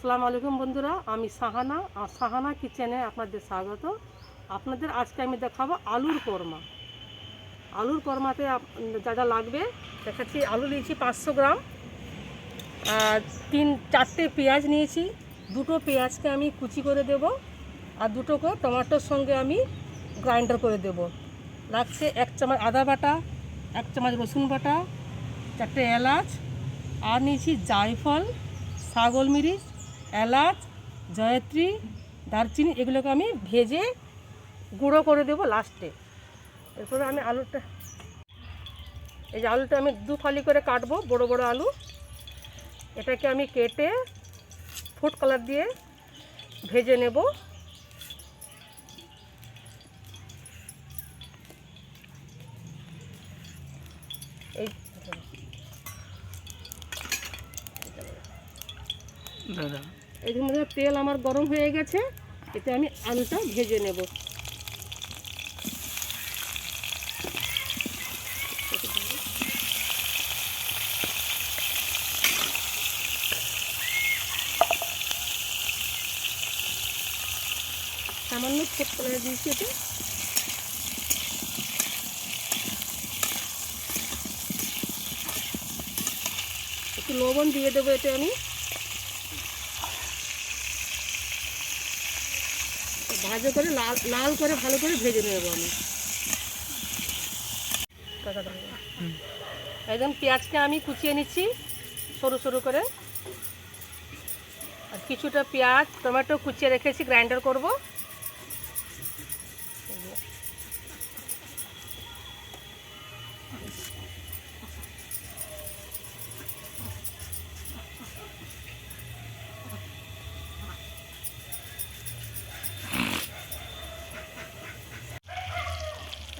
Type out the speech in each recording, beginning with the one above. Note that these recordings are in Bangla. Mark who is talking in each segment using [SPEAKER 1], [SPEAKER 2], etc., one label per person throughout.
[SPEAKER 1] আসসালামু আলাইকুম বন্ধুরা, আমি সাহানা আর সাহানা কিচেনে আপনাদের স্বাগত। আপনাদের আজকে আমি দেখাবো আলুর কোরমা। আলুর কোরমাতে যা যা লাগবে দেখাচ্ছি। আলু নিয়েছি 500 গ্রাম, আর 4টে পেঁয়াজ নিয়েছি। দুটো পেঁয়াজকে আমি কুচি করে দেব, আর দুটোকে টমেটোর সঙ্গে আমি গ্রাইন্ডার করে দেব। লাগছে 1 চামচ আদা বাটা, 1 চামচ রসুন বাটা, 4টে এলাচ, আর নিয়েছি জায়ফল, ছাগল মরিচ, এলাচ, জয়ত্রী, দারচিনি। এগুলোকে আমি ভেজে গুঁড়ো করে দেবো লাস্টে। এরপরে আমি আলুটা, এই যে আলুটা আমি 2 ফালি করে কাটবো, বড় বড় আলু। এটাকে আমি কেটে ফুড কালার দিয়ে ভেজে নেব। এই এর মধ্যে তেল আমার গরম হয়ে গেছে, এতে আমি আলুটা ভেজে নেব। সামান্য ফুড কালার দিয়েছি এতে। একটু লবণ দিয়ে দেবো এতে আমি। ভাজা করে লাল করে ভালো করে ভেজে নেব আমি। একদম পেঁয়াজকে আমি কুচিয়ে নিচ্ছি সরু সরু করে, আর কিছুটা পেঁয়াজ টমেটো কুচিয়ে রেখেছি, গ্রাইন্ডার করব।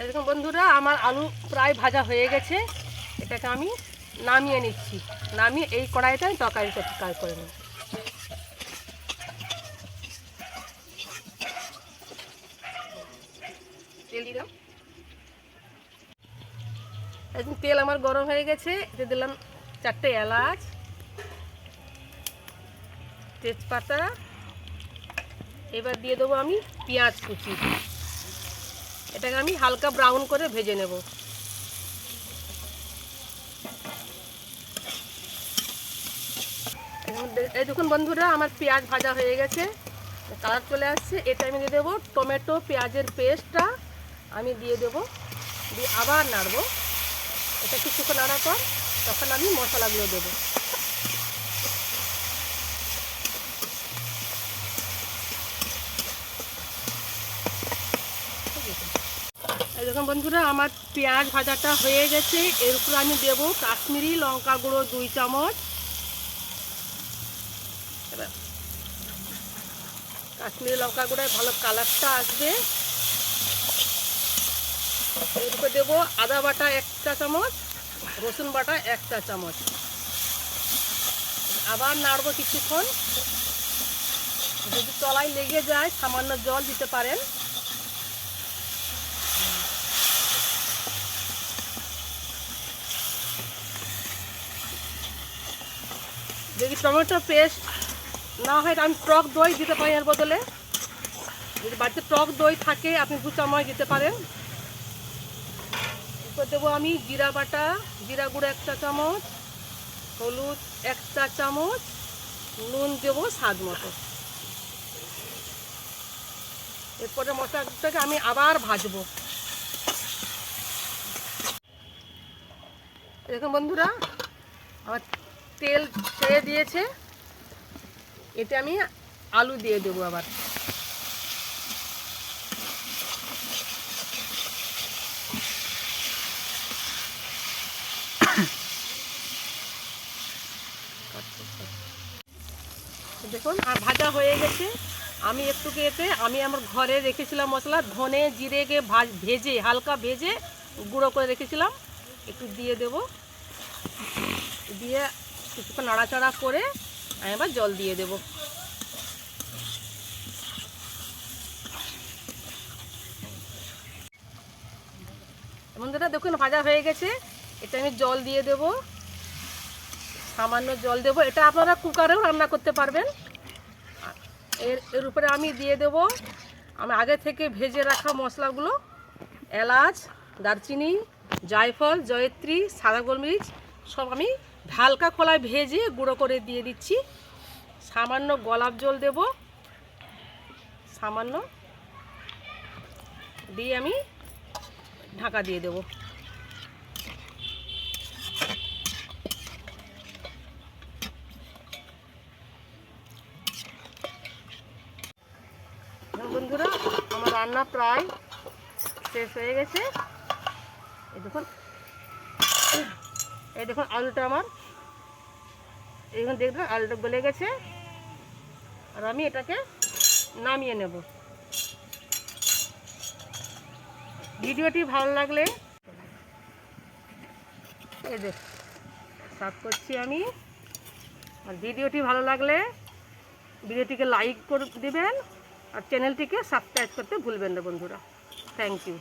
[SPEAKER 1] এরকম বন্ধুরা, আমার আলু প্রায় ভাজা হয়ে গেছে। এটাকে আমি নামিয়ে নিচ্ছি। নামিয়ে এই কড়াইতে আমি তরকারি করে নেব। তেল দিলাম। এখন তেল আমার গরম হয়ে গেছে, এতে দিলাম 4টে এলাচ, তেজপাতা। এবার দিয়ে দেবো আমি পেঁয়াজ কুচি। এটাকে আমি হালকা ব্রাউন করে ভেজে নেব। এই দেখুন বন্ধুরা, আমার পেঁয়াজ ভাজা হয়ে গেছে, কালার চলে আসছে। এটা আমি দিয়ে দেবো টমেটো পেঁয়াজের পেস্টটা আমি দিয়ে দেবো, দিয়ে আবার নাড়বো। এটা কিছুক্ষণ নাড়ার পর তখন আমি মশলাগুলো দেবো। এই দেখুন বন্ধুরা, আমার পেঁয়াজ ভাজাটা হয়ে গেছে। এর উপর আমি দেবো কাশ্মীরি লঙ্কা গুঁড়ো 2 চামচ। এবার কাশ্মীরি লঙ্কা গুঁড়োয় ভালো কালারটা আসবে। এর উপর দেবো আদা বাটা 1 চা চামচ, রসুন বাটা 1 চা চামচ। আবার নাড়বো কিছুক্ষণ। যদি তলায় লেগে যায় সামান্য জল দিতে পারেন। যদি টমেটো পেস্ট না হয় আমি টক দই দিতে পারি এর বদলে। যদি বাড়িতে টক দই থাকে আপনি 2 চামচ দিতে পারেন। এরপর দেবো আমি জিরা বাটা, জিরা গুঁড়ো 1 চা চামচ, হলুদ 1 চা চামচ, নুন দেবো স্বাদ মতো। এরপরে মশলাটাকে আমি আবার ভাজবো। দেখুন বন্ধুরা, আমার তেল ছেড়ে দিয়েছে। এতে আমি আলু দিয়ে দেবো আবার। দেখুন আর ভাজা হয়ে গেছে। আমি একটুকে এতে আমি আমার ঘরে রেখেছিলাম মশলা, ধনে জিরেকে ভেজে হালকা ভেজে গুঁড়ো করে রেখেছিলাম, একটু দিয়ে দেব। দিয়ে কিছুক্ষণ নাড়াচাড়া করে আমি এবার জল দিয়ে দেব। বন্ধুরা দেখুন ভাজা হয়ে গেছে। এটা আমি জল দিয়ে দেব, সামান্য জল দেব। এটা আপনারা কুকারেও রান্না করতে পারবেন। এর উপরে আমি দিয়ে দেব আমি আগে থেকে ভেজে রাখা মশলাগুলো, এলাচ, দারচিনি, জায়ফল, জয়িত্রী, সাদা গোলমরিচ সব আমি হালকা খোলায় ভেজে গুঁড়ো করে দিয়ে দিচ্ছি। সামান্য গোলাপ জল দেব, সামান্য দিয়ে আমি ঢাকা দিয়ে দেব। বন্ধুরা আমার রান্না প্রায় শেষ হয়ে গেছে। এই দেখুন আলুটা আমার এখন দেখবেন আলুটা গলে গেছে, আর আমি এটাকে নামিয়ে নেব। ভিডিওটি ভালো লাগলে এই দেখ সার্ভ করছি আমি। আর ভিডিওটি ভালো লাগলে ভিডিওটিকে লাইক করে দেবেন, আর চ্যানেলটিকে সাবস্ক্রাইব করতে ভুলবেন না বন্ধুরা। Thank you.